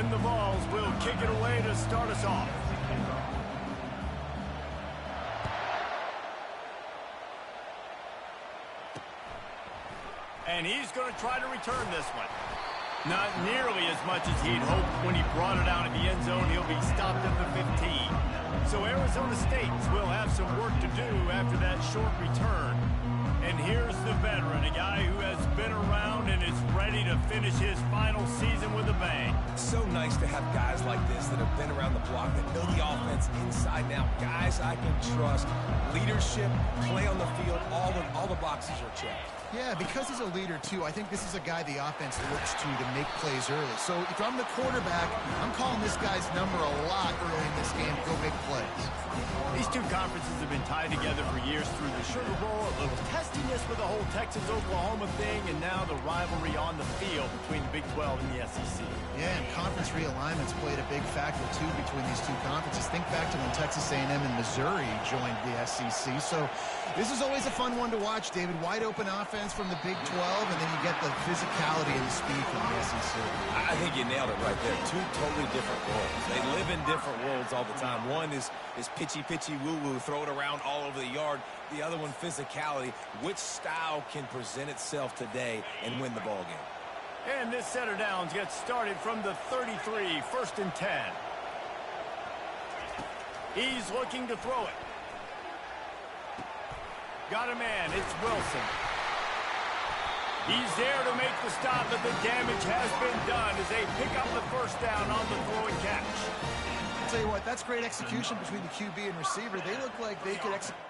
And the Vols will kick it away to start us off. And he's going to try to return this one. Not nearly as much as he'd hoped when he brought it out of the end zone. He'll be stopped at the 15. So Arizona State will have some work to do after that short return. And here's the veteran, a guy who has been around and is ready to finish his final season with a bang. So nice to have guys like this that have been around the block, that know the offense inside and out. Guys I can trust. Leadership, play on the field, all the boxes are checked. Yeah, because he's a leader, too, I think this is a guy the offense looks to make plays early. So if I'm the quarterback, I'm calling this guy's number a lot early in this game to go make plays. These two conferences have been tied together for years through the Sugar Bowl, a little testiness with the whole Texas-Oklahoma thing, and now the rivalry on the field between the Big 12 and the SEC. Yeah, and conference realignments played a big factor, too, between these two conferences. Think back to when Texas A&M and Missouri joined the SEC. So this is always a fun one to watch, David. Wide open offense from the Big 12, and then you get the physicality and the speed from the SEC. I think you nailed it right there. Two totally different worlds. They live in different worlds all the time. One is pitchy, woo-woo, throw it around all over the yard. The other one, physicality. Which style can present itself today and win the ball game? And this set of downs gets started from the 33, 1st and 10. He's looking to throw it. Got a man, it's Wilson. He's there to make the stop, but the damage has been done as they pick up the first down on the throw and catch. I'll tell you what, that's great execution between the QB and receiver. They look like they could execute.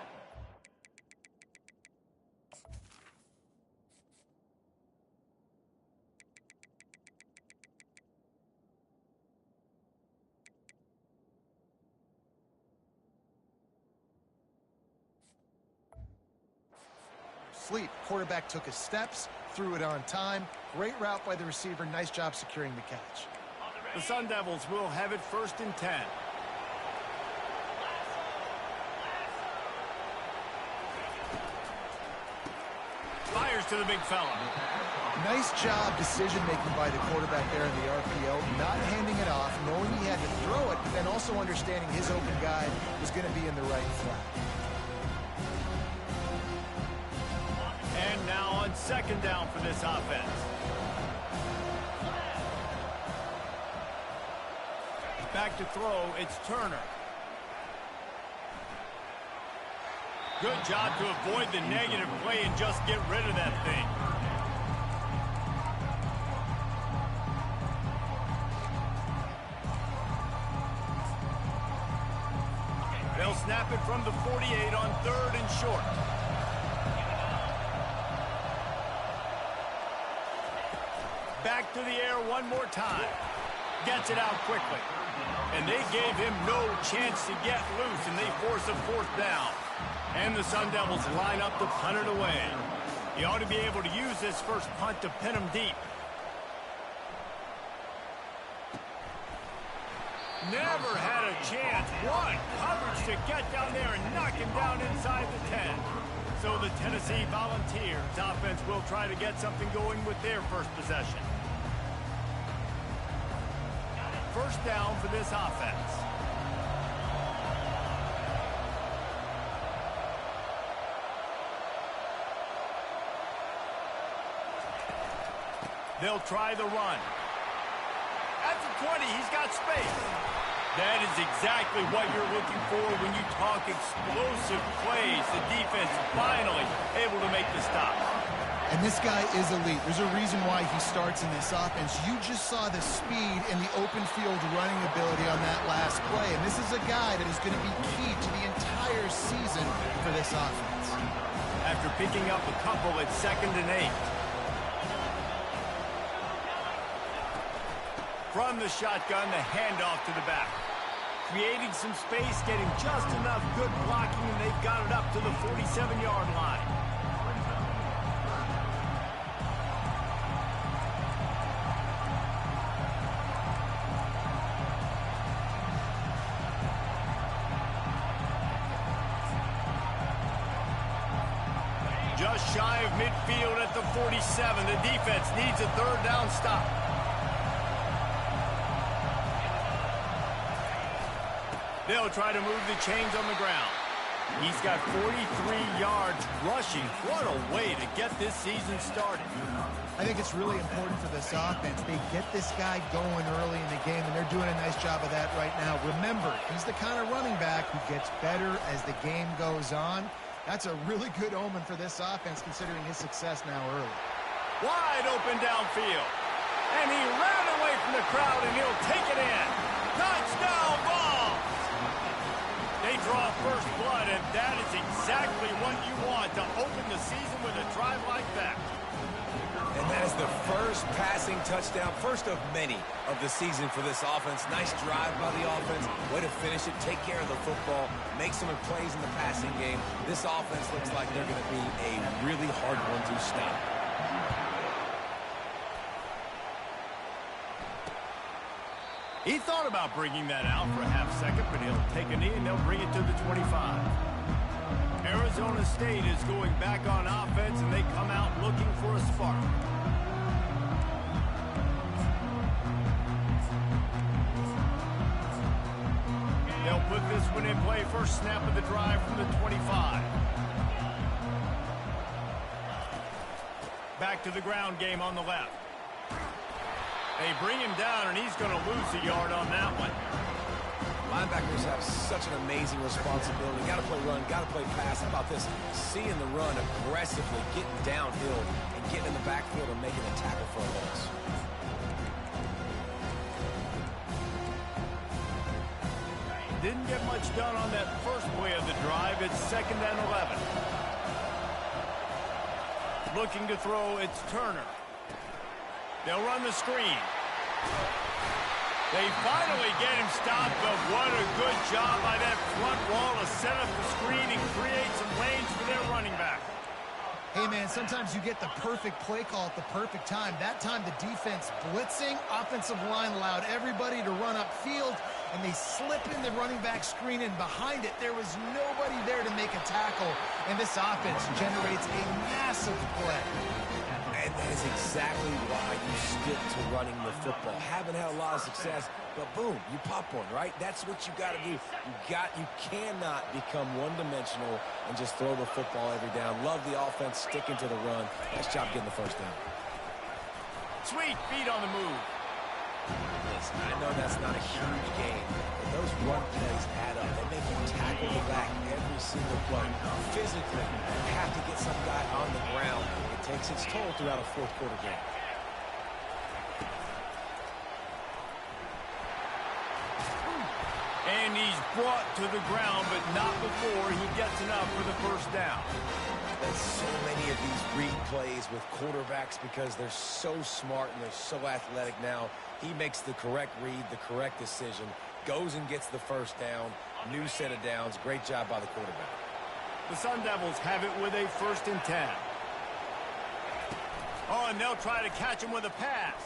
Sleep. Quarterback took his steps, threw it on time. Great route by the receiver. Nice job securing the catch. The Sun Devils will have it 1st and 10. Fires to the big fella. Nice job decision-making by the quarterback there in the RPO, not handing it off, knowing he had to throw it, but then also understanding his open guy was going to be in the right flat. And now on 2nd down for this offense. Back to throw, it's Turner. Good job to avoid the negative play and just get rid of that thing. They'll snap it from the 48 on 3rd and short. Back to the air one more time. Gets it out quickly. And they gave him no chance to get loose, and they force a 4th down. And the Sun Devils line up to punt it away. He ought to be able to use this first punt to pin him deep. Never had a chance. What coverage to get down there and knock him down inside the 10. So the Tennessee Volunteers offense will try to get something going with their first possession. 1st down for this offense. They'll try the run. At the 20, he's got space. That is exactly what you're looking for when you talk explosive plays. The defense finally able to make the stop. And this guy is elite. There's a reason why he starts in this offense. You just saw the speed and the open field running ability on that last play. And this is a guy that is going to be key to the entire season for this offense. After picking up a couple at 2nd and 8. From the shotgun, the handoff to the back. Creating some space, getting just enough good blocking, and they've got it up to the 47-yard line. Just shy of midfield at the 47. The defense needs a 3rd down stop. They'll try to move the chains on the ground. He's got 43 yards rushing. What a way to get this season started. I think it's really important for this offense. They get this guy going early in the game, and they're doing a nice job of that right now. Remember, he's the kind of running back who gets better as the game goes on. That's a really good omen for this offense, considering his success now early. Wide open downfield. And he ran away from the crowd, and he'll take it in. Touchdown ball! They draw first blood, and that is exactly what you want to open the season with a drive like that. And that is the first passing touchdown, first of many of the season for this offense. Nice drive by the offense. Way to finish it, take care of the football, make some plays in the passing game. This offense looks like they're going to be a really hard one to stop. He thought about bringing that out for a half second, but he'll take a knee and they'll bring it to the 25. Arizona State is going back on offense, and they come out looking for a spark. They'll put this one in play. First snap of the drive from the 25. Back to the ground game on the left. They bring him down, and he's going to lose a yard on that one. Linebackers have such an amazing responsibility. Got to play run, got to play pass. How about this? Seeing the run aggressively, getting downhill, and getting in the backfield and making a tackle for a loss. Didn't get much done on that first play of the drive. It's 2nd and 11. Looking to throw, it's Turner. They'll run the screen. They finally get him stopped, but what a good job by that front wall to set up the screen and create some lanes for their running back. Hey, man, sometimes you get the perfect play call at the perfect time. That time the defense blitzing, offensive line allowed everybody to run upfield, and they slip in the running back screen, and behind it there was nobody there to make a tackle, and this offense generates a massive play. And that is exactly why you stick to running the football. Haven't had a lot of success, but boom, you pop one, right? That's what you got to do. You cannot become one-dimensional and just throw the football every down. Love the offense sticking to the run. Nice job getting the first down. Sweet feet on the move. Listen, I know that's not a huge game, but those run plays add up. They make you tackle the back every single play. Physically, you have to get some guy on the ground. It takes its toll throughout a fourth-quarter game. And he's brought to the ground, but not before he gets enough for the first down. There's so many of these read plays with quarterbacks because they're so smart and they're so athletic now. He makes the correct read, the correct decision, goes and gets the first down, new set of downs. Great job by the quarterback. The Sun Devils have it with a 1st and 10. Oh, and they'll try to catch him with a pass.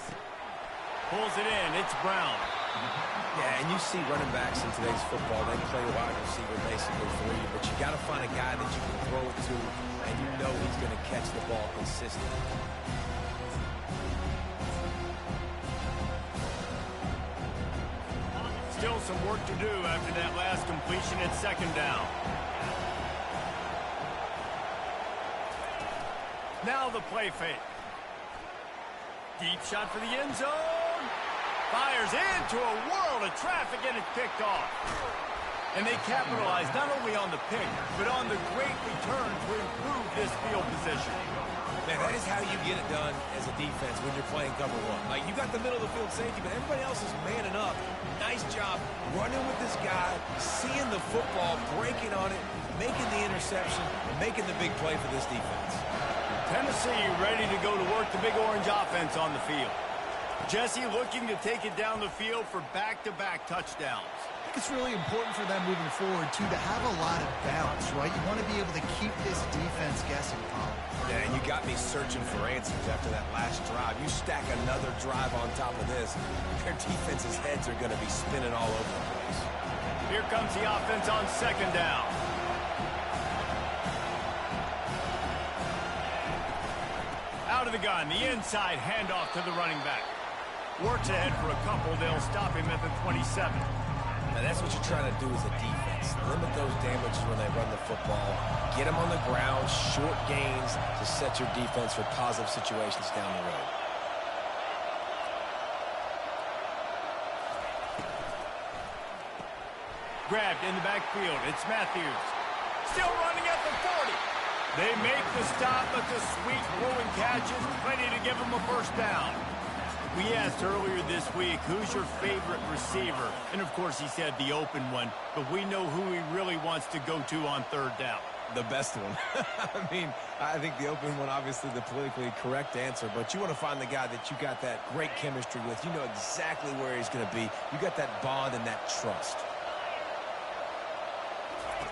Pulls it in. It's Brown. Yeah, and you see running backs in today's football, they play wide receiver basically for you, but you got to find a guy that you can throw it to, and you know he's going to catch the ball consistently. Still some work to do after that last completion at 2nd down. Now the play fake. Deep shot for the end zone. Fires into a world of traffic, and it's picked off. And they capitalize not only on the pick, but on the great return to improve this field position. Man, that is how you get it done as a defense when you're playing cover one. Like, you got the middle of the field safety, but everybody else is manning up. Nice job running with this guy, seeing the football, breaking on it, making the interception, and making the big play for this defense. Tennessee ready to go to work the Big Orange offense on the field. Jesse looking to take it down the field for back-to-back touchdowns. I think it's really important for them moving forward, too, to have a lot of balance, right? You want to be able to keep this defense guessing, Paul. Yeah, and you got me searching for answers after that last drive. You stack another drive on top of this, their defense's heads are going to be spinning all over the place. Here comes the offense on 2nd down. Out of the gun, the inside handoff to the running back. Works ahead for a couple. They'll stop him at the 27. And that's what you're trying to do as a defense. Limit those damages when they run the football. Get them on the ground, short gains to set your defense for positive situations down the road. Grabbed in the backfield. It's Matthews. Still running at the 40. They make the stop, but the sweet throwing catch is plenty to give them a first down. We asked earlier this week, who's your favorite receiver? And, of course, he said the open one, but we know who he really wants to go to on third down. The best one. I mean, I think the open one, obviously the politically correct answer, but you want to find the guy that you got that great chemistry with. You know exactly where he's going to be. You got that bond and that trust.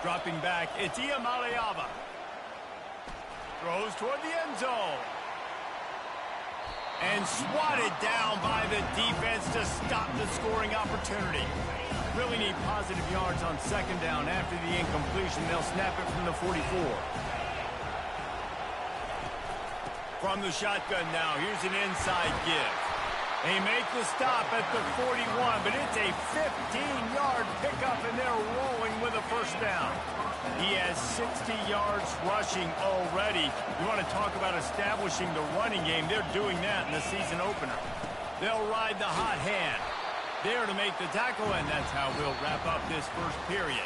Dropping back, it's Iamaleava. Throws toward the end zone. And swatted down by the defense to stop the scoring opportunity. Really need positive yards on second down. After the incompletion, they'll snap it from the 44. From the shotgun now, here's an inside give. They make the stop at the 41, but it's a 15-yard pickup, and they're rolling with a first down. He has 60 yards rushing already. You want to talk about establishing the running game. They're doing that in the season opener. They'll ride the hot hand. There to make the tackle, and that's how we'll wrap up this first period.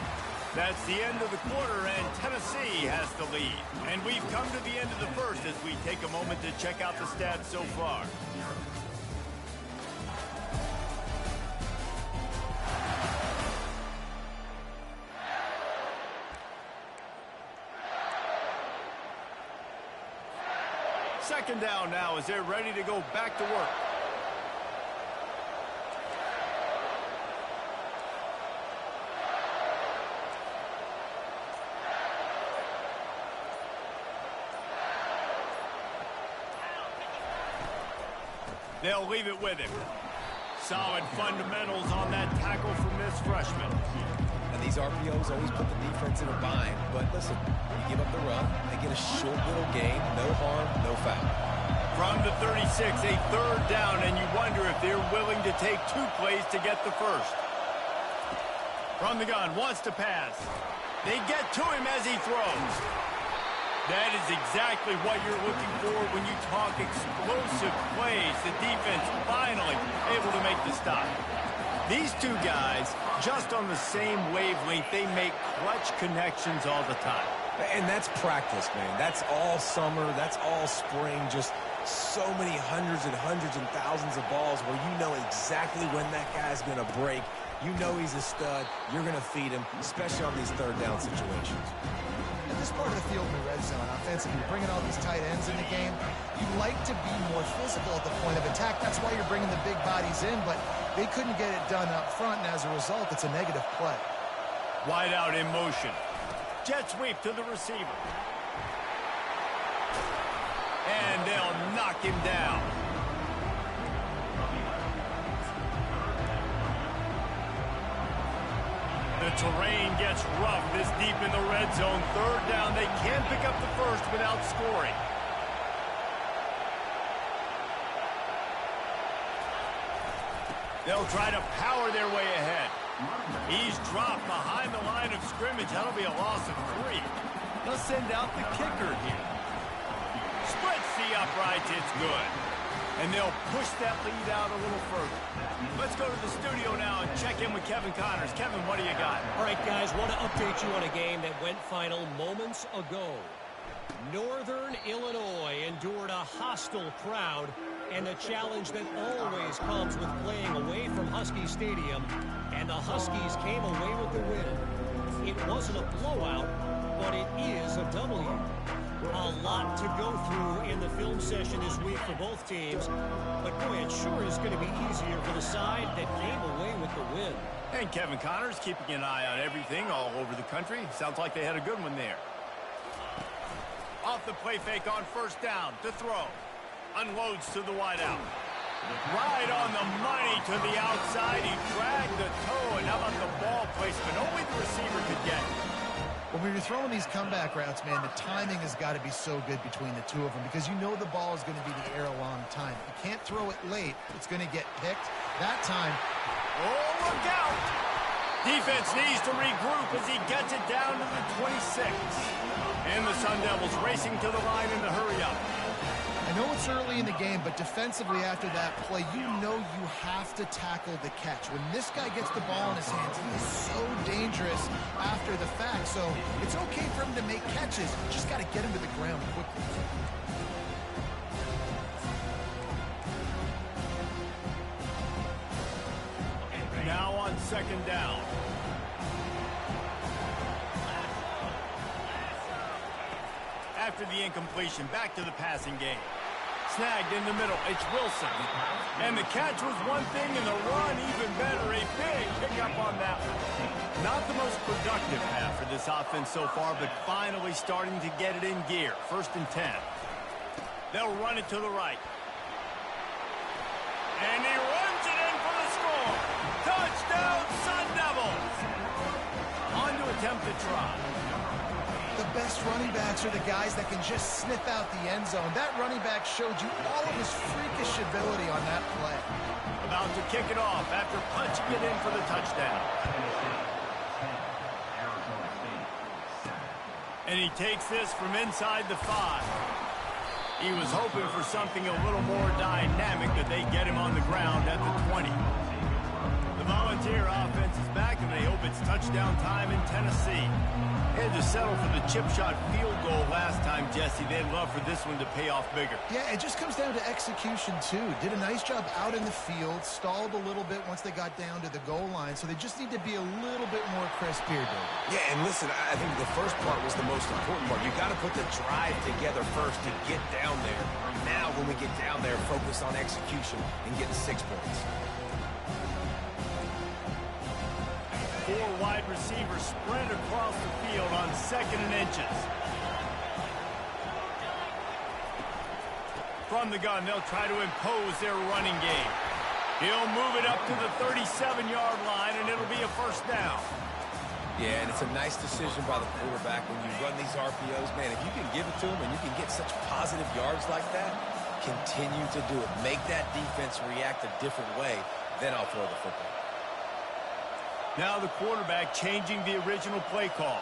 That's the end of the quarter, and Tennessee has the lead. And we've come to the end of the first as we take a moment to check out the stats so far. Second down now as they're ready to go back to work. They'll leave it with him. Solid fundamentals on that tackle from this freshman. And these RPOs always put the defense in a bind. But listen, you give up the run, they get a short little gain, no harm, no foul. From the 36, a third down, and you wonder if they're willing to take 2 plays to get the first. From the gun, wants to pass. They get to him as he throws. That is exactly what you're looking for when you talk explosive plays. The defense finally able to make the stop. These two guys, just on the same wavelength, they make clutch connections all the time. And that's practice, man. That's all summer. That's all spring. Just so many hundreds and thousands of balls where you know exactly when that guy's going to break. You know he's a stud. You're going to feed him, especially on these third down situations. At this part of the field in the red zone, offensively, you're bringing all these tight ends in the game. You like to be more physical at the point of attack. That's why you're bringing the big bodies in, but they couldn't get it done up front, and as a result, it's a negative play. Wide out in motion. Jet sweep to the receiver. And they'll knock him down. The terrain gets rough this deep in the red zone. Third down, they can pick up the first without scoring. They'll try to power their way ahead. He's dropped behind the line of scrimmage. That'll be a loss of 3. They'll send out the kicker here. Splits the uprights, it's good. And they'll push that lead out a little further. Let's go to the studio now and check in with Kevin Connors. Kevin, what do you got? All right, guys, want to update you on a game that went final moments ago. Northern Illinois endured a hostile crowd and the challenge that always comes with playing away from Husky Stadium, and the Huskies came away with the win. It wasn't a blowout, but it is a W. A lot to go through in the film session this week for both teams, but boy, it sure is going to be easier for the side that came away with the win. And Kevin Connors keeping an eye on everything all over the country. Sounds like they had a good one there. Off the play fake on first down to throw. Unloads to the wideout. Right on the money to the outside. He dragged the toe, and how about the ball placement? Only the receiver could get it. When you're throwing these comeback routes, man, the timing has got to be so good between the two of them because you know the ball is going to be in the air a long time. You can't throw it late. It's going to get picked. That time, oh, look out! Defense needs to regroup as he gets it down to the 26. And the Sun Devils racing to the line in the hurry up. I know it's early in the game, but defensively after that play, you know you have to tackle the catch. When this guy gets the ball in his hands, he is so dangerous after the fact. So it's okay for him to make catches. You just got to get him to the ground quickly. Now on second down. After the incompletion, back to the passing game. Snagged in the middle, it's Wilson. And the catch was one thing, and the run even better. A big pickup on that one. Not the most productive half for this offense so far, but finally starting to get it in gear. 1st and 10. They'll run it to the right. And he runs it in for the score. Touchdown, Sun Devils. On to attempt the try. The best running backs are the guys that can just sniff out the end zone. That running back showed you all of his freakish ability on that play. About to kick it off after punching it in for the touchdown. And he takes this from inside the 5. He was hoping for something a little more dynamic, that they get him on the ground at the 20. The Volunteer offense is back, and they hope it's touchdown time in Tennessee. They had to settle for the chip shot field goal last time, Jesse. They'd love for this one to pay off bigger. Yeah, it just comes down to execution, too. Did a nice job out in the field, stalled a little bit once they got down to the goal line, so they just need to be a little bit more crisp here, David. Yeah, and listen, I think the first part was the most important part. You got to put the drive together first to get down there. Now, when we get down there, focus on execution and getting 6 points. 4 wide receivers spread across the field on 2nd and inches. From the gun, they'll try to impose their running game. He'll move it up to the 37-yard line, and it'll be a 1st down. Yeah, and it's a nice decision by the quarterback when you run these RPOs. Man, if you can give it to him and you can get such positive yards like that, continue to do it. Make that defense react a different way, then I'll throw the football. Now the quarterback changing the original play call.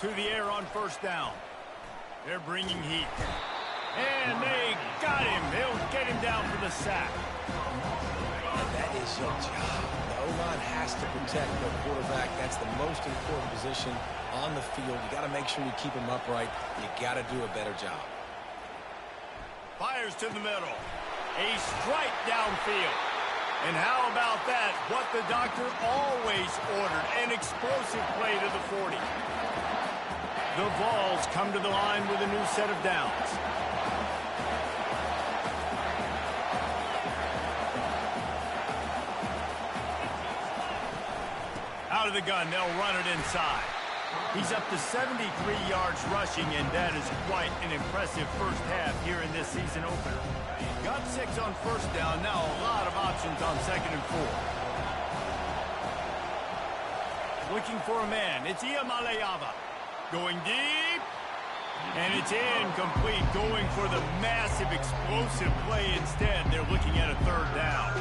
To the air on 1st down. They're bringing heat. And they got him. They'll get him down for the sack. And that is your job. The O-line has to protect the quarterback. That's the most important position on the field. You got to make sure you keep him upright. You got to do a better job. Fires to the middle. A strike downfield. And how about that? What the doctor always ordered. An explosive play to the 40. The Vols come to the line with a new set of downs. Out of the gun, they'll run it inside. He's up to 73 yards rushing, and that is quite an impressive first half here in this season opener. Got 6 on 1st down, now a lot of options on 2nd and 4. Looking for a man, it's Iamaleava. Going deep, and it's incomplete. Going for the massive explosive play instead. They're looking at a 3rd down.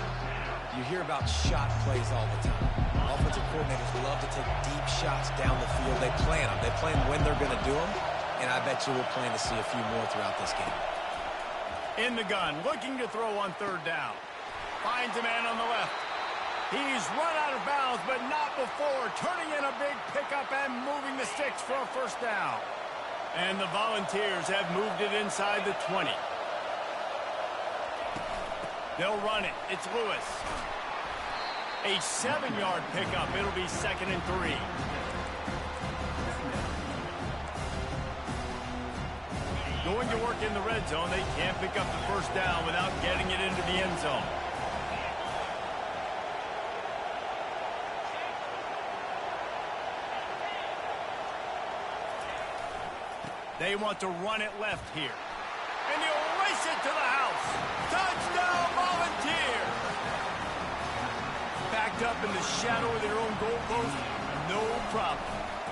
You hear about shot plays all the time. Offensive coordinators love to take deep shots down the field. They plan them. They plan when they're going to do them, and I bet you we'll plan to see a few more throughout this game. In the gun, looking to throw on 3rd down. Finds a man on the left. He's run out of bounds, but not before. Turning in a big pickup and moving the sticks for a 1st down. And the Volunteers have moved it inside the 20. They'll run it. It's Lewis. A 7-yard pickup. It'll be 2nd and 3. Going to work in the red zone. They can't pick up the 1st down without getting it into the end zone. They want to run it left here. And he'll race it to the house. Touchdown, Volunteer! Backed up in the shadow of their own goalpost, no problem.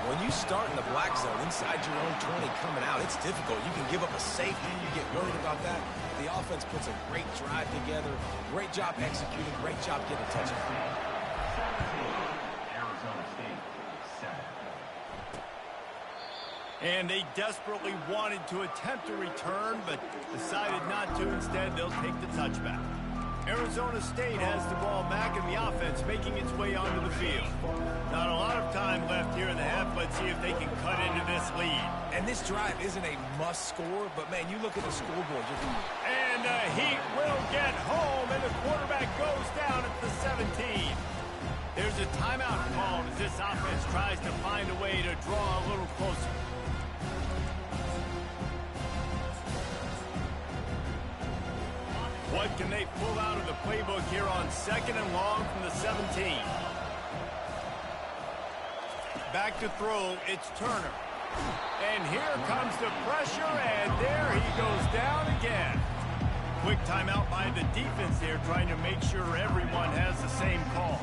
When you start in the black zone inside your own 20 coming out, it's difficult. You can give up a safety. You get worried about that. The offense puts a great drive together. Great job executing. Great job getting a touchdown. Arizona State, 7. And they desperately wanted to attempt a return, but decided not to. Instead, they'll take the touchback. Arizona State has the ball back in the offense, making its way onto the field. Not a lot of time left here in the half. Let's see if they can cut into this lead. And this drive isn't a must score, but, man, you look at the scoreboard. And the Heat will get home, and the quarterback goes down at the 17. There's a timeout called as this offense tries to find a way to draw a little closer. What can they pull out of the playbook here on 2nd and long from the 17? Back to throw, it's Turner. And here comes the pressure, and there he goes down again. Quick timeout by the defense there, trying to make sure everyone has the same call.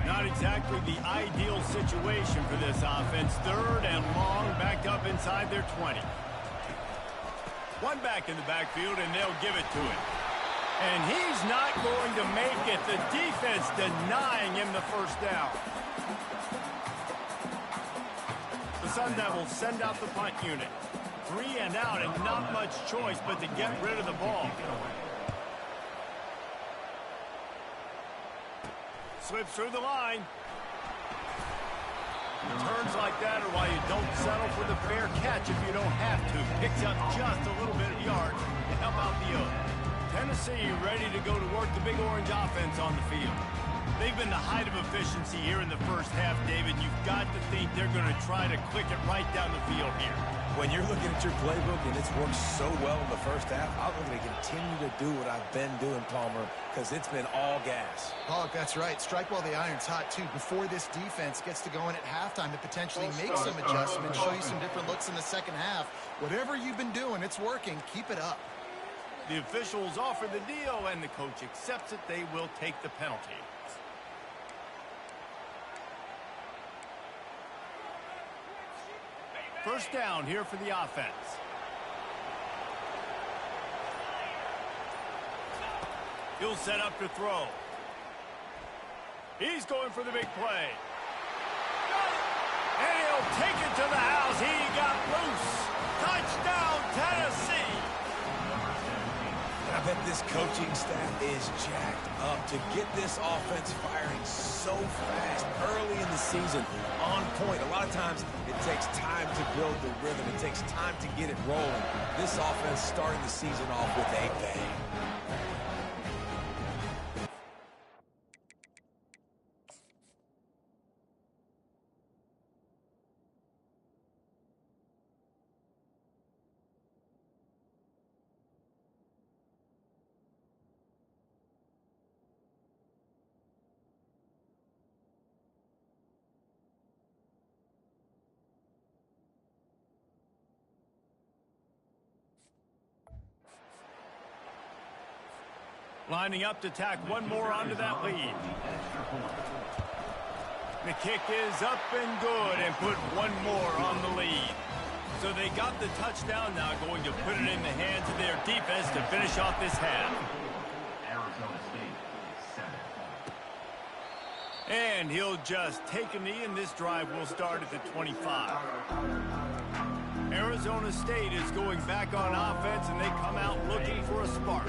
Not exactly the ideal situation for this offense. 3rd and long, backed up inside their 20. One back in the backfield, and they'll give it to him. And he's not going to make it. The defense denying him the first down. The Sun Devils send out the punt unit. 3 and out, and not much choice but to get rid of the ball. Slips through the line. Turns like that are why you don't settle for the fair catch if you don't have to. Picks up just a little bit of yards to help out the other. Tennessee ready to go to work the Big Orange offense on the field. They've been the height of efficiency here in the first half, David. You've got to think they're going to try to click it right down the field here. When you're looking at your playbook and it's worked so well in the first half, I'm going to continue to do what I've been doing, Palmer, because it's been all gas. Pollock, that's right. Strike while the iron's hot, too. Before this defense gets to going at halftime to potentially make some adjustments, show you some different looks in the second half. Whatever you've been doing, it's working. Keep it up. The officials offer the deal, and the coach accepts it. They will take the penalty. First down here for the offense. He'll set up to throw. He's going for the big play. And he'll take it to the house. He got loose. Touchdown, Tennessee. I bet this coaching staff is jacked up to get this offense firing so fast early in the season, on point. A lot of times it takes time to build the rhythm. It takes time to get it rolling. This offense starting the season off with a bang. Lining up to tack one more onto that lead. The kick is up and good and put one more on the lead. So they got the touchdown, now going to put it in the hands of their defense to finish off this half. Arizona State, 7. And he'll just take a knee, and this drive will start at the 25. Arizona State is going back on offense, and they come out looking for a spark.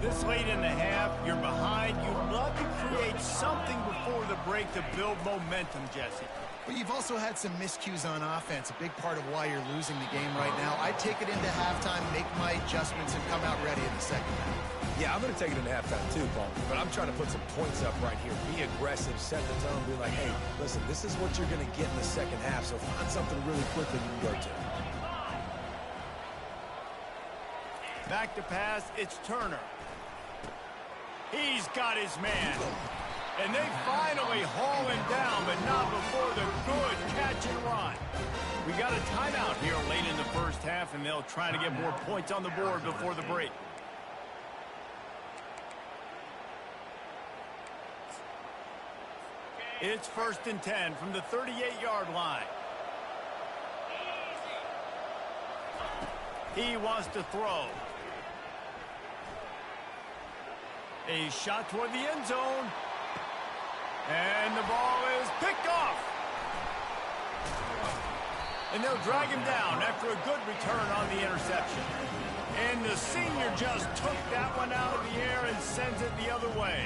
This late in the half, you're behind. You'd love to create something before the break to build momentum, Jesse. But you've also had some miscues on offense, a big part of why you're losing the game right now. I'd take it into halftime, make my adjustments, and come out ready in the second half. Yeah, I'm going to take it into halftime too, Paul. But I'm trying to put some points up right here. Be aggressive, set the tone, be like, hey, listen, this is what you're going to get in the second half, so find something really quickly you can go to. Back to pass, it's Turner. He's got his man. And they finally haul him down, but not before the good catch and run. We got a timeout here late in the first half, and they'll try to get more points on the board before the break. It's 1st and 10 from the 38-yard line. He wants to throw. A shot toward the end zone. And the ball is picked off. And they'll drag him down after a good return on the interception. And the senior just took that one out of the air and sends it the other way.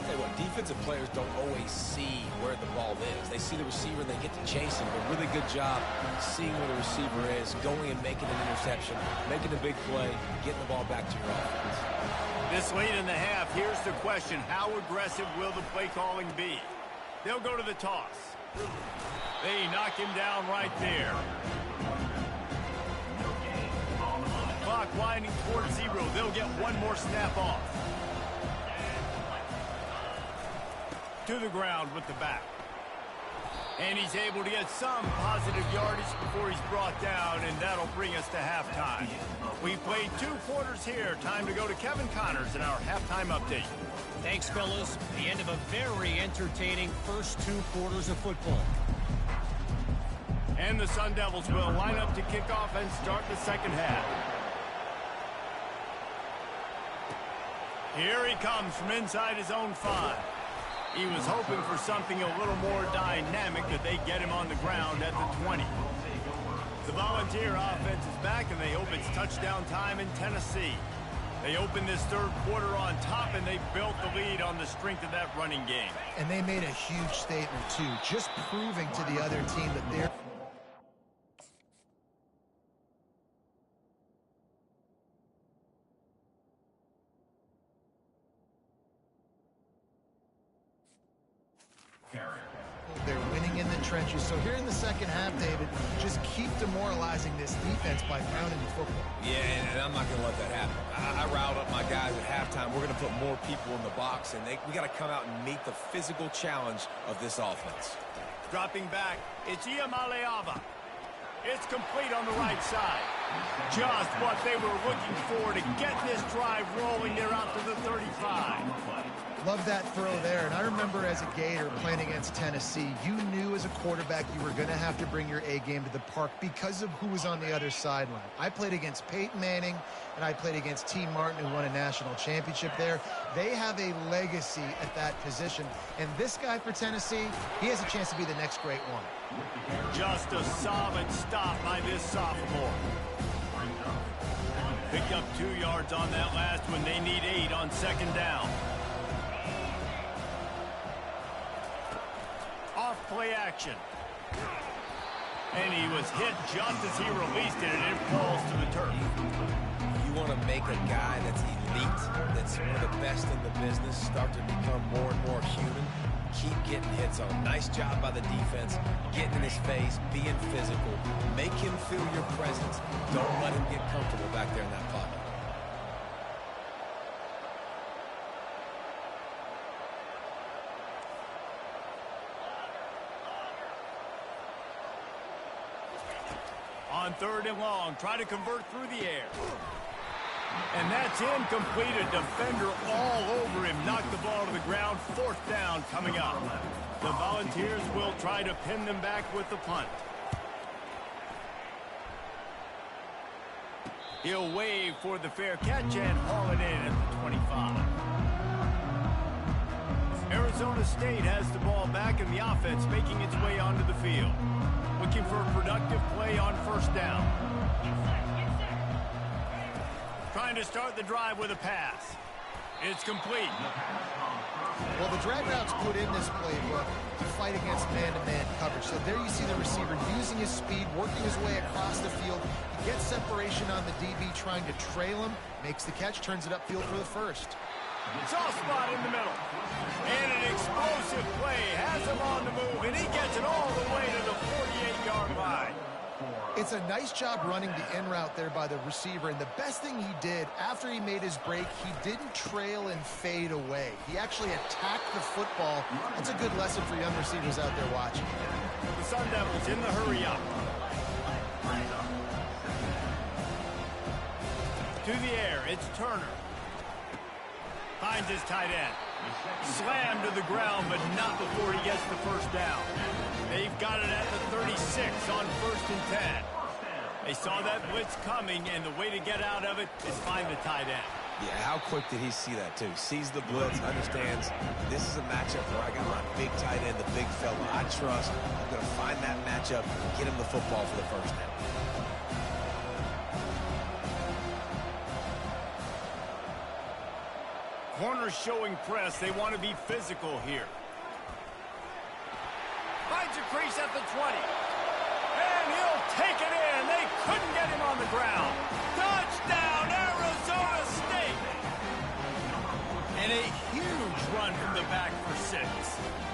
Tell you what, defensive players don't always see where the ball is. They see the receiver and they get to chase him. But really good job seeing where the receiver is, going and making an interception, making a big play, getting the ball back to your offense. This late in the half, here's the question. How aggressive will the play calling be? They'll go to the toss. They knock him down right there. Clock winding towards 0. They'll get one more snap off. To the ground with the back. And he's able to get some positive yardage before he's brought down, and that'll bring us to halftime. We've played 2 quarters here. Time to go to Kevin Connors in our halftime update. Thanks, fellas. The end of a very entertaining first 2 quarters of football. And the Sun Devils will line up to kick off and start the second half. Here he comes from inside his own 5. He was hoping for something a little more dynamic, that they get him on the ground at the 20. The Volunteer offense is back, and they hope it's touchdown time in Tennessee. They opened this third quarter on top, and they built the lead on the strength of that running game. And they made a huge statement, too, just proving to the other team that they're... They're winning in the trenches. So here in the second half, David, just keep demoralizing this defense by pounding the football. Yeah, and I'm not going to let that happen. I riled up my guys at halftime. We're going to put more people in the box, and we got to come out and meet the physical challenge of this offense. Dropping back, it's Iamaleava. It's complete on the right side. Just what they were looking for to get this drive rolling. They're out to the 35. Love that throw there. And I remember as a Gator playing against Tennessee, you knew as a quarterback you were going to have to bring your A game to the park because of who was on the other sideline. I played against Peyton Manning, and I played against T. Martin, who won a national championship there. They have a legacy at that position. And this guy for Tennessee, he has a chance to be the next great one. Just a solid stop by this sophomore. Picked up 2 yards on that last one. They need 8 on second down. Off play action. And he was hit just as he released it, and it falls to the turf. You want to make a guy that's elite, that's one of the best in the business, start to become more and more human. Keep getting hits on him. Nice job by the defense, getting in his face, being physical. Make him feel your presence. Don't let him get comfortable back there in that pocket. On 3rd and long, try to convert through the air. And that's incomplete. A defender all over him. Knocked the ball to the ground. 4th down coming up. The Volunteers will try to pin them back with the punt. He'll wave for the fair catch and haul it in at the 25. Arizona State has the ball back, and the offense making its way onto the field. Looking for a productive play on 1st down. Trying to start the drive with a pass. It's complete. Well, the drag routes put in this playbook to fight against man-to-man coverage. So there you see the receiver using his speed, working his way across the field. He gets separation on the DB, trying to trail him, makes the catch, turns it upfield for the 1st. Soft spot in the middle. And an explosive play has him on the move, and he gets it all the way to the 48-yard line. It's a nice job running the in route there by the receiver, and the best thing he did after he made his break, he didn't trail and fade away. He actually attacked the football. That's a good lesson for young receivers out there watching. The Sun Devils in the hurry up. Brings up second down. To the air, it's Turner. Finds his tight end. Slammed to the ground, but not before he gets the first down. They've got it at the 36 on 1st and 10. They saw that blitz coming, and the way to get out of it is find the tight end. Yeah, how quick did he see that, too? Sees the blitz, understands this is a matchup where I got my big tight end, the big fella I trust. I'm going to find that matchup and get him the football for the first down. Corners showing press. They want to be physical here. Finds a crease at the 20. And he'll take it in. They couldn't get him on the ground. Touchdown, Arizona State. And a huge run from the back for 6.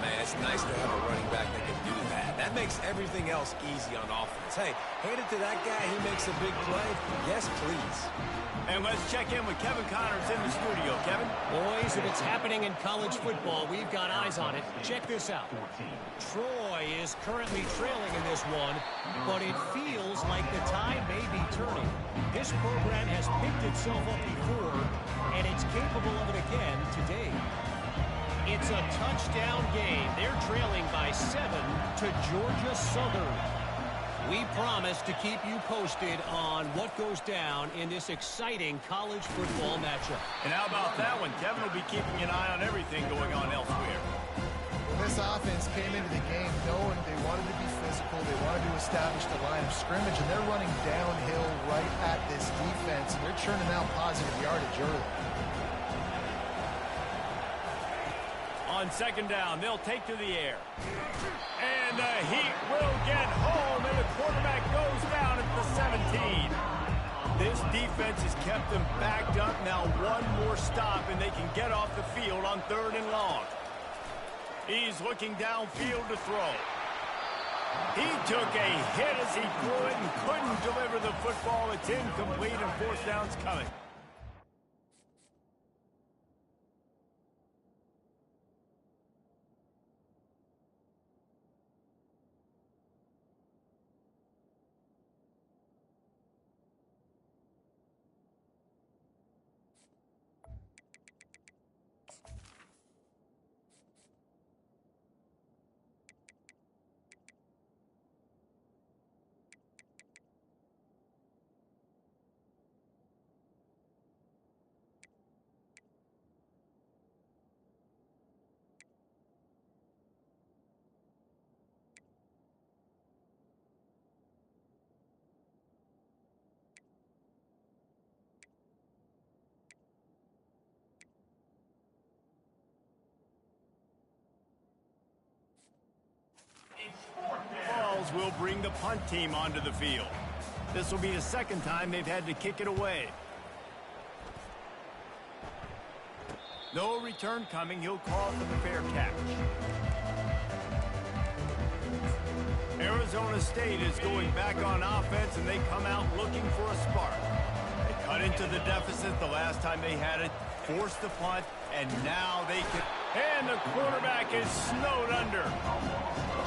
Man, it's nice to have a running back that can do that. That makes everything else easy on offense. Hey, hand it to that guy. He makes a big play. Yes, please. And let's check in with Kevin Connors in the studio. Kevin? Boys, if it's happening in college football, we've got eyes on it. Check this out. Troy is currently trailing in this one, but it feels like the tide may be turning. This program has picked itself up before, and it's capable of it again today. It's a touchdown game. They're trailing by 7 to Georgia Southern. We promise to keep you posted on what goes down in this exciting college football matchup. And how about that one? Kevin will be keeping an eye on everything going on elsewhere. This offense came into the game knowing they wanted to be physical, they wanted to establish the line of scrimmage, and they're running downhill right at this defense, and they're churning out positive yardage early. On 2nd down, they'll take to the air. And the Heat will get home, and the quarterback goes down at the 17. This defense has kept them backed up. Now one more stop, and they can get off the field on 3rd and long. He's looking downfield to throw. He took a hit as he threw it and couldn't deliver the football. It's incomplete, and 4th down's coming. Balls will bring the punt team onto the field. This will be the 2nd time they've had to kick it away. No return coming. He'll call for the fair catch. Arizona State is going back on offense, and they come out looking for a spark. They cut into the deficit the last time they had it, forced the punt, and now they can... And the quarterback is snowed under.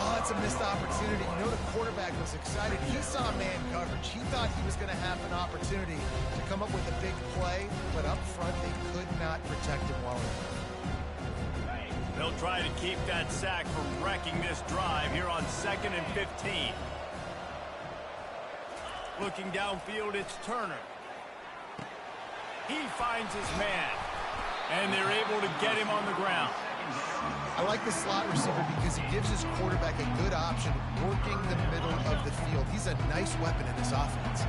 Oh, that's a missed opportunity. You know, the quarterback was excited. He saw man coverage. He thought he was going to have an opportunity to come up with a big play, but up front, they could not protect him well enough. They'll try to keep that sack from wrecking this drive here on 2nd and 15. Looking downfield, it's Turner. He finds his man, and they're able to get him on the ground. I like the slot receiver because he gives his quarterback a good option working the middle of the field. He's a nice weapon in this offense.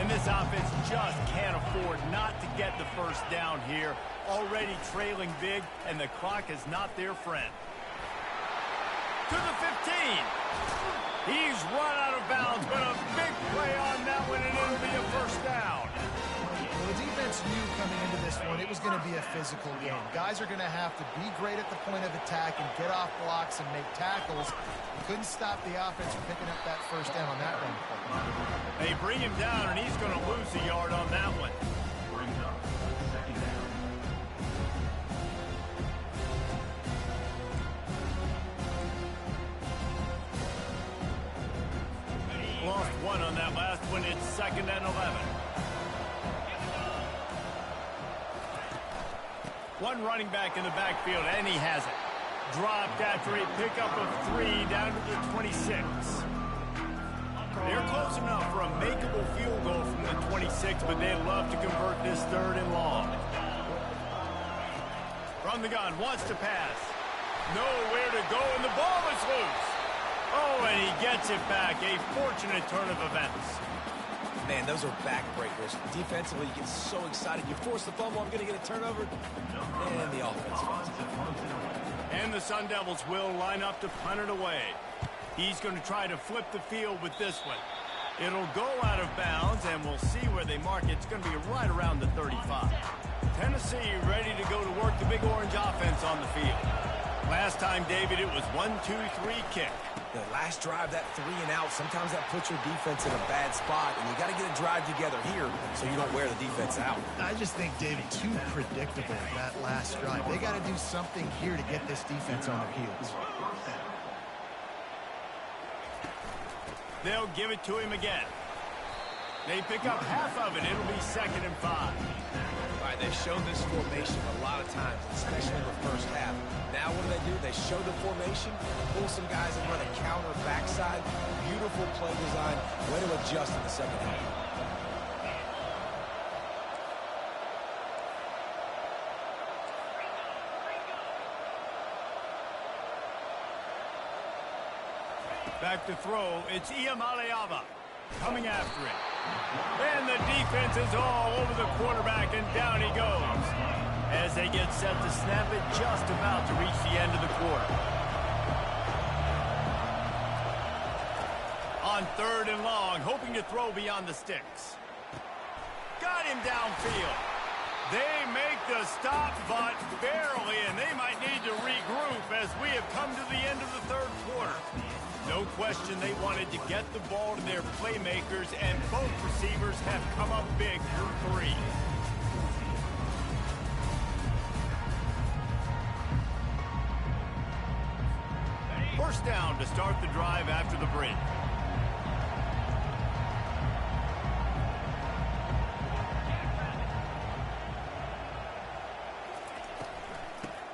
And this offense just can't afford not to get the first down here. Already trailing big, and the clock is not their friend. To the 15. He's run out of bounds, but a big play on that one, and it'll be a first down. Well, the defense knew coming into this one it was going to be a physical game. Guys are going to have to be great at the point of attack and get off blocks and make tackles. They couldn't stop the offense from picking up that first down on that run play. They bring him down, and he's going to lose a yard on that one. Brings up second down. Lost one on that last and it's 2nd and 11. One running back in the backfield, and he has it. Dropped after a pickup of 3 down to the 26. They're close enough for a makeable field goal from the 26, but they'd love to convert this 3rd and long. From the gun, wants to pass. Nowhere to go, and the ball is loose. Oh, and he gets it back. A fortunate turn of events. Man, those are backbreakers. Defensively, you get so excited. You force the fumble, I'm going to get a turnover. And the offense finds it. And the Sun Devils will line up to punt it away. He's going to try to flip the field with this one. It'll go out of bounds, and we'll see where they mark it. It's going to be right around the 35. Tennessee ready to go to work the Big Orange offense on the field. Last time, David, it was 1-2-3 kick. The last drive, that 3 and out, sometimes that puts your defense in a bad spot, and you got to get a drive together here so you don't wear the defense out. I just think, David, too predictable, that last drive. They got to do something here to get this defense on their heels. They'll give it to him again. They pick up half of it. It'll be 2nd and 5. All right, they've shown this formation a lot of times, especially in the first half. Now what do? They show the formation, pull some guys and run a counter backside. Beautiful play design. Way to adjust in the second half. Back to throw. It's Iamaleava coming after it. And the defense is all over the quarterback, and down he goes. As they get set to snap it, just about to reach the end of the quarter. On 3rd and long, hoping to throw beyond the sticks. Got him downfield. They make the stop, but barely, and they might need to regroup as we have come to the end of the 3rd quarter. No question they wanted to get the ball to their playmakers, and both receivers have come up big for 3. First down to start the drive after the break.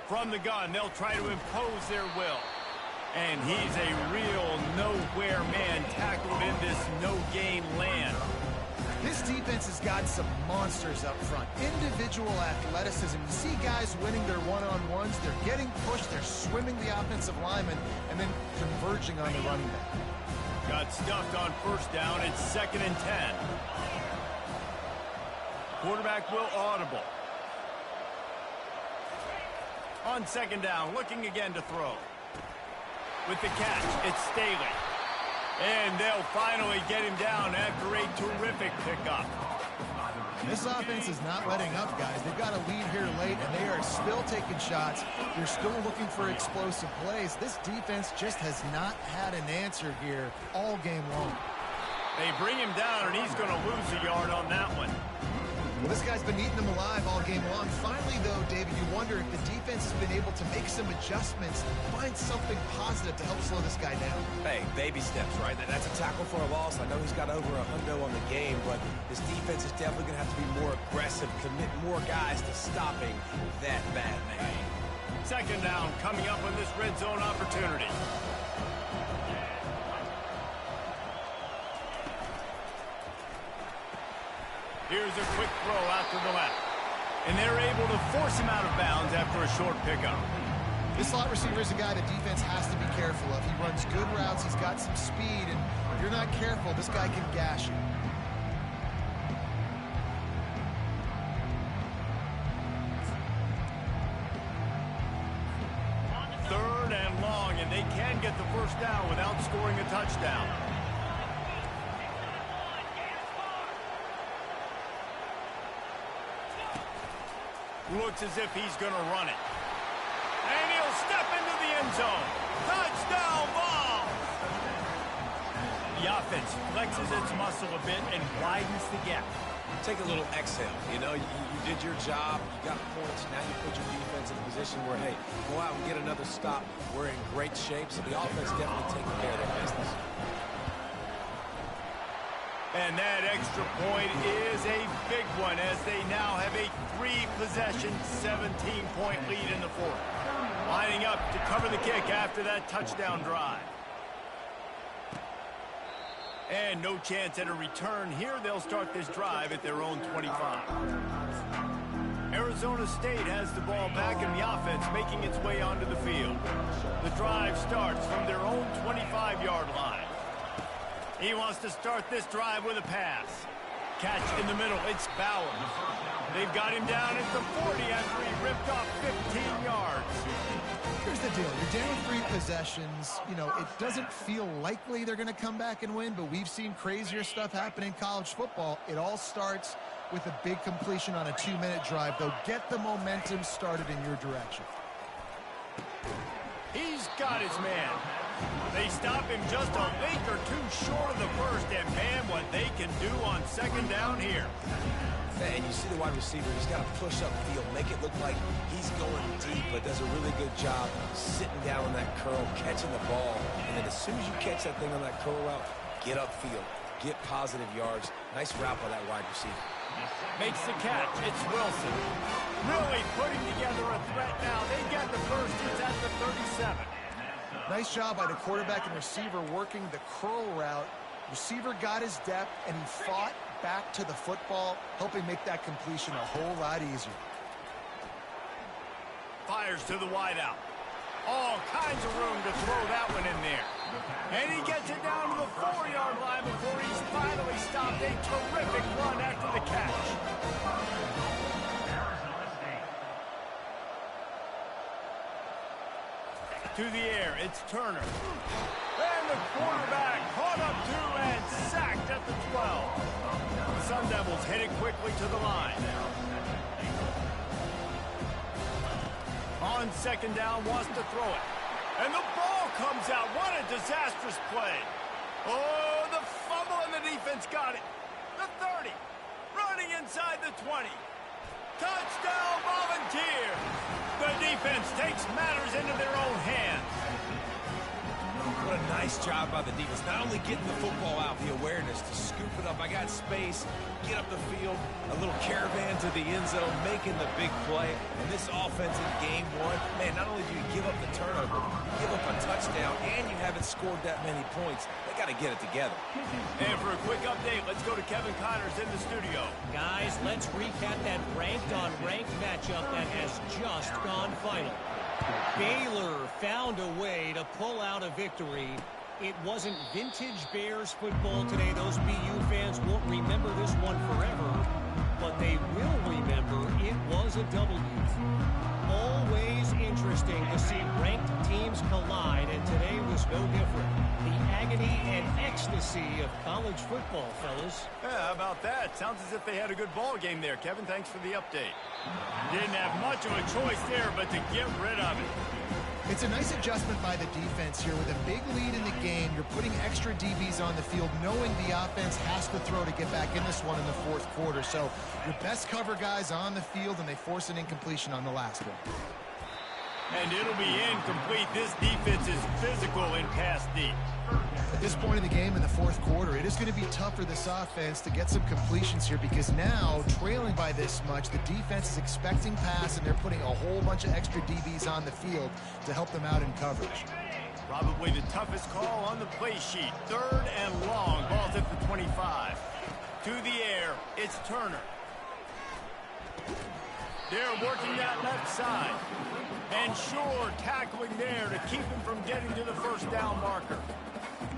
From the gun, they'll try to impose their will. And he's a real nowhere man tackled in this no-gain land. This defense has got some monsters up front. Individual athleticism. You see guys winning their one-on-ones. They're getting pushed. They're swimming the offensive lineman and then converging on the running back. Got stuffed on first down. It's 2nd and 10. Quarterback will audible. On 2nd down, looking again to throw. With the catch, it's Staley. And they'll finally get him down after a terrific pickup. This offense is not letting up, guys. They've got a lead here late, and they are still taking shots. They're still looking for explosive plays. This defense just has not had an answer here all game long. They bring him down, and he's going to lose a yard on that one. Well, this guy's been eating them alive all game long. Finally, though, David, you wonder if the defense has been able to make some adjustments, find something positive to help slow this guy down. Hey, baby steps, right? That's a tackle for a loss. I know he's got over $100 on the game, but this defense is definitely going to have to be more aggressive, commit more guys to stopping that bad man. 2nd down coming up on this red zone opportunity. Here's a quick throw out to the left. And they're able to force him out of bounds after a short pickup. This slot receiver is a guy the defense has to be careful of. He runs good routes. He's got some speed. And if you're not careful, this guy can gash you. Third and long, and they can get the first down without scoring a touchdown. Looks as if he's going to run it. And he'll step into the end zone. Touchdown ball! The offense flexes its muscle a bit and widens the gap. Take a little exhale. You know, you did your job. You got points. Now you put your defense in a position where, hey, go out and get another stop. We're in great shape, so the offense definitely taking care of their business. And that extra point is a big one as they now have a 3-possession, 17-point lead in the fourth. Lining up to cover the kick after that touchdown drive. And no chance at a return here. They'll start this drive at their own 25. Arizona State has the ball back in the offense, making its way onto the field. The drive starts from their own 25-yard line. He wants to start this drive with a pass. Catch in the middle. It's Bauer. They've got him down at the 40 after he ripped off 15 yards. Here's the deal. You're down 3 possessions. You know, it doesn't feel likely they're going to come back and win, but we've seen crazier stuff happen in college football. It all starts with a big completion on a 2-minute drive. They'll get the momentum started in your direction. He's got his man. They stop him just a link or two short of the first, and man, what they can do on second down here. And you see the wide receiver, he's got to push up field, make it look like he's going deep, but does a really good job sitting down on that curl, catching the ball, and then as soon as you catch that thing on that curl route, get upfield, get positive yards. Nice route by that wide receiver. Makes the catch. It's Wilson. Really putting together a threat now. They get the first. It's at the 37. Nice job by the quarterback and receiver working the curl route. Receiver got his depth, and he fought back to the football, helping make that completion a whole lot easier. Fires to the wideout. All kinds of room to throw that one in there. And he gets it down to the 4-yard line before he's finally stopped. A terrific run after the catch. To the air, it's Turner. And the quarterback caught up to and sacked at the 12. The Sun Devils headed quickly to the line. On second down, wants to throw it. And the ball comes out. What a disastrous play. Oh, the fumble and the defense got it. The 30. Running inside the 20. Touchdown, Volunteer. The defense takes matters into their own hands. What a nice job by the defense. Not only getting the football out, the awareness to scoop it up. I got space, get up the field, a little caravan to the end zone, making the big play. And this offense in game one, man, not only do you give up the turnover, you give up a touchdown, and you haven't scored that many points. They got to get it together. And for a quick update, let's go to Kevin Connors in the studio. Guys, let's recap that ranked-on-ranked matchup that has just gone final. Baylor found a way to pull out a victory. It wasn't vintage Bears football today. Those BU fans won't remember this one forever, but they will remember it was a W. Always interesting to see ranked teams collide, and today was no different. The agony and ecstasy of college football, fellas. Yeah, how about that? Sounds as if they had a good ball game there. Kevin, thanks for the update. Didn't have much of a choice there, but to get rid of it. It's a nice adjustment by the defense here. With a big lead in the game, you're putting extra DBs on the field, knowing the offense has to throw to get back in this one in the fourth quarter. So your best cover guys on the field, and they force an incompletion on the last one. And it'll be incomplete. This defense is physical in pass deep. At this point in the game in the fourth quarter, it is going to be tough for this offense to get some completions here, because now, trailing by this much, the defense is expecting pass, and they're putting a whole bunch of extra DBs on the field to help them out in coverage. Probably the toughest call on the play sheet. 3rd and long. Ball's at the 25. To the air, it's Turner. They're working that left side. And sure, tackling there to keep him from getting to the first down marker.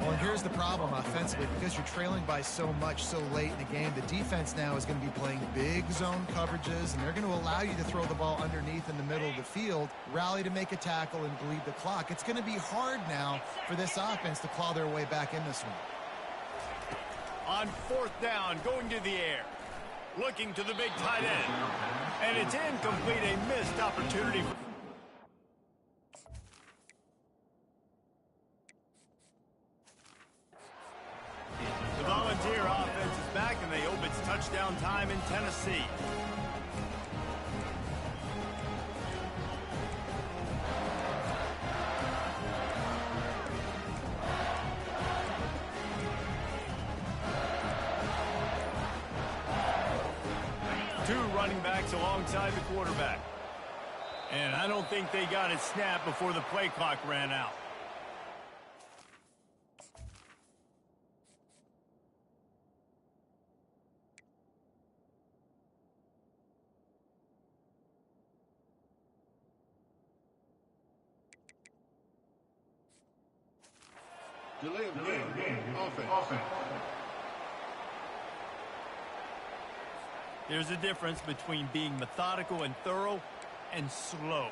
Well, and here's the problem offensively. Because you're trailing by so much so late in the game, the defense now is going to be playing big zone coverages, and they're going to allow you to throw the ball underneath in the middle of the field, rally to make a tackle, and bleed the clock. It's going to be hard now for this offense to claw their way back in this one. On 4th down, going to the air. Looking to the big tight end. And it's incomplete, a missed opportunity. The Volunteer offense is back, and they hope it's touchdown time in Tennessee. two running backs alongside the quarterback. And I don't think they got it snapped before the play clock ran out. Delay of game. Offense. There's a difference between being methodical and thorough and slow.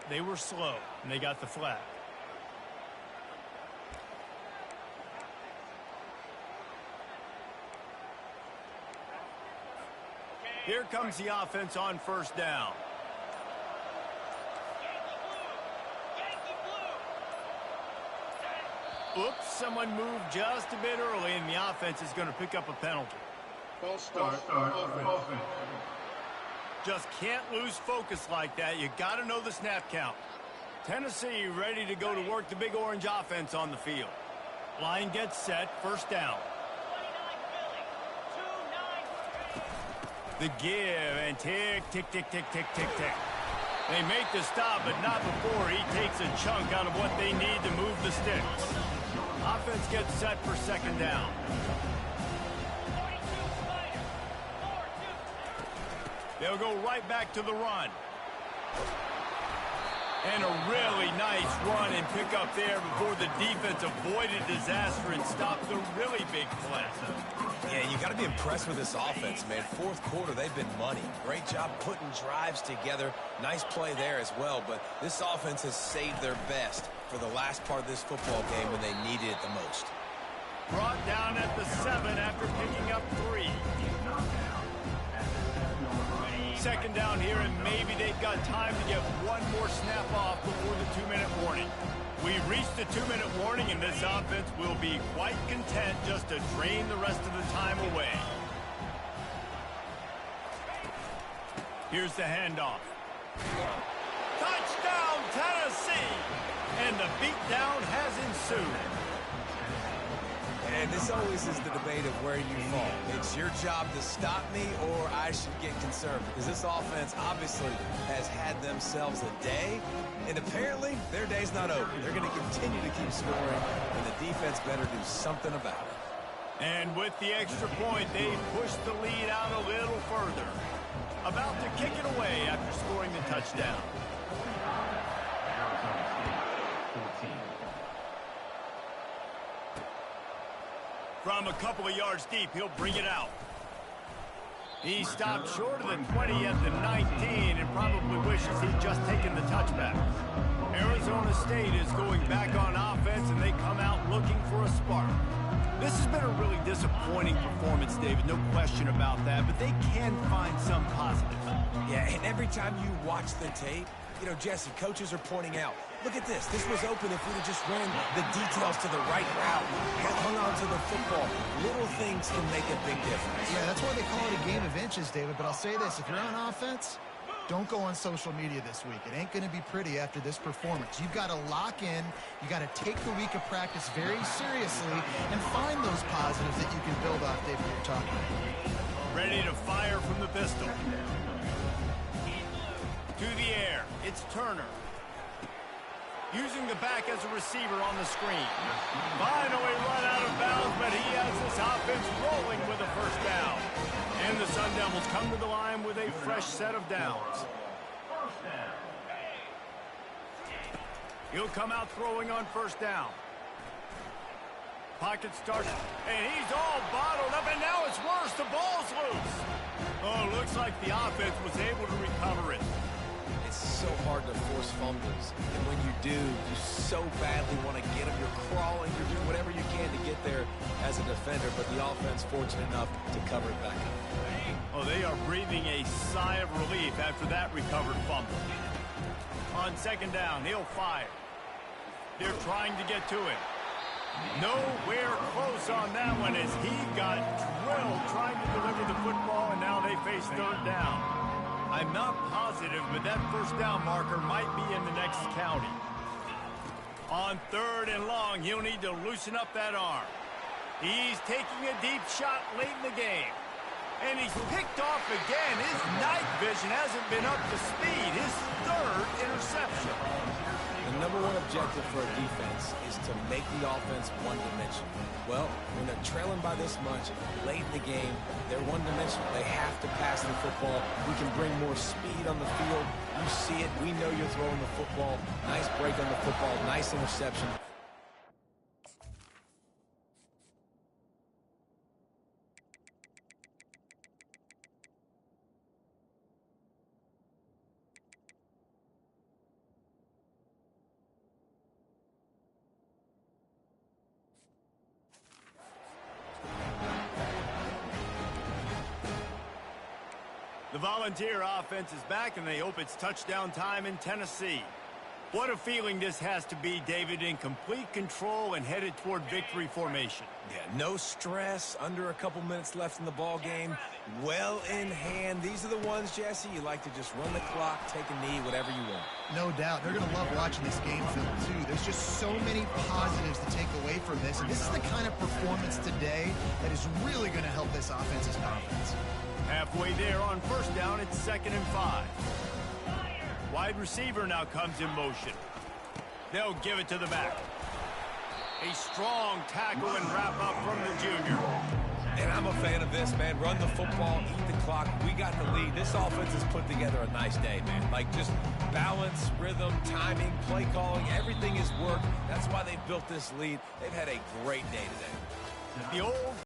They were slow, and they got the flag. Here comes the offense on first down. Oops, someone moved just a bit early, and the offense is going to pick up a penalty. False start. Offense. Just can't lose focus like that. You got to know the snap count. Tennessee ready to go to work the Big Orange offense on the field. Line gets set, first down. The give, and tick, tick, tick, tick, tick, tick, tick. They make the stop, but not before he takes a chunk out of what they need to move the sticks. Offense gets set for second down. They'll go right back to the run. And a really nice run and pick up there before the defense avoided disaster and stopped the really big play. Yeah, you got to be impressed with this offense, man. Fourth quarter, they've been money. Great job putting drives together. Nice play there as well, but this offense has saved their best for the last part of this football game when they needed it the most. Brought down at the 7 after picking up 3. Second down here, and maybe they've got time to get one more snap off before the 2-minute warning. We've reached the 2-minute warning, and this offense will be quite content just to drain the rest of the time away. Here's the handoff. Touchdown, Tennessee! And the beatdown has ensued. And this always is the debate of where you fall. It's your job to stop me, or I should get concerned, because this offense obviously has had themselves a day, and apparently their day's not over. They're going to continue to keep scoring, and the defense better do something about it. And with the extra point, they pushed the lead out a little further. About to kick it away after scoring the touchdown. From a couple of yards deep, he'll bring it out. He stopped short of the 20 at the 19 and probably wishes he'd just taken the touchback. Arizona State is going back on offense, and they come out looking for a spark. This has been a really disappointing performance, David, no question about that, but they can find some positives. Yeah, and every time you watch the tape, you know, Jesse, coaches are pointing out, look at this. This was open if we'd have just ran the details to the right route, hung on to the football. Little things can make a big difference. Yeah, that's why they call it a game of inches, David. But I'll say this, if you're on offense, don't go on social media this week. It ain't going to be pretty after this performance. You've got to lock in. You got to take the week of practice very seriously and find those positives that you can build off, David, you're talking about. Ready to fire from the pistol. To the air, it's Turner. Using the back as a receiver on the screen. Finally run out of bounds, but he has this offense rolling with a first down. And the Sun Devils come to the line with a fresh set of downs. He'll come out throwing on first down. Pocket starts, and he's all bottled up, and now it's worse. The ball's loose. Oh, looks like the offense was able to recover it. It's so hard to force fumbles, and when you do, you so badly want to get them. You're crawling, you're doing whatever you can to get there as a defender, but the offense fortunate enough to cover it back up. Oh, they are breathing a sigh of relief after that recovered fumble. On second down, he'll fire. They're trying to get to it. Nowhere close on that one as he got drilled trying to deliver the football, and now they face third down. I'm not positive, but that first down marker might be in the next county. On third and long, he'll need to loosen up that arm. He's taking a deep shot late in the game. And he's picked off again. His night vision hasn't been up to speed. His third interception. The number one objective for a defense is to make the offense one-dimensional. Well, when they're trailing by this much, late in the game, they're one-dimensional. They have to pass the football. We can bring more speed on the field. You see it. We know you're throwing the football. Nice break on the football. Nice interception. The Volunteer offense is back, and they hope it's touchdown time in Tennessee. What a feeling this has to be, David, in complete control and headed toward victory formation. Yeah, no stress, under a couple minutes left in the ball game, well in hand. These are the ones, Jesse, you like to just run the clock, take a knee, whatever you want. No doubt. They're going to love watching this game film, too. There's just so many positives to take away from this, and this is the kind of performance today that is really going to help this offense's confidence. Halfway there on first down, it's 2nd and 5. Wide receiver now comes in motion. They'll give it to the back. A strong tackle and wrap up from the junior. And I'm a fan of this, man. Run the football, eat the clock. We got the lead. This offense has put together a nice day, man. Like just balance, rhythm, timing, play calling, everything has worked. That's why they built this lead. They've had a great day today. The old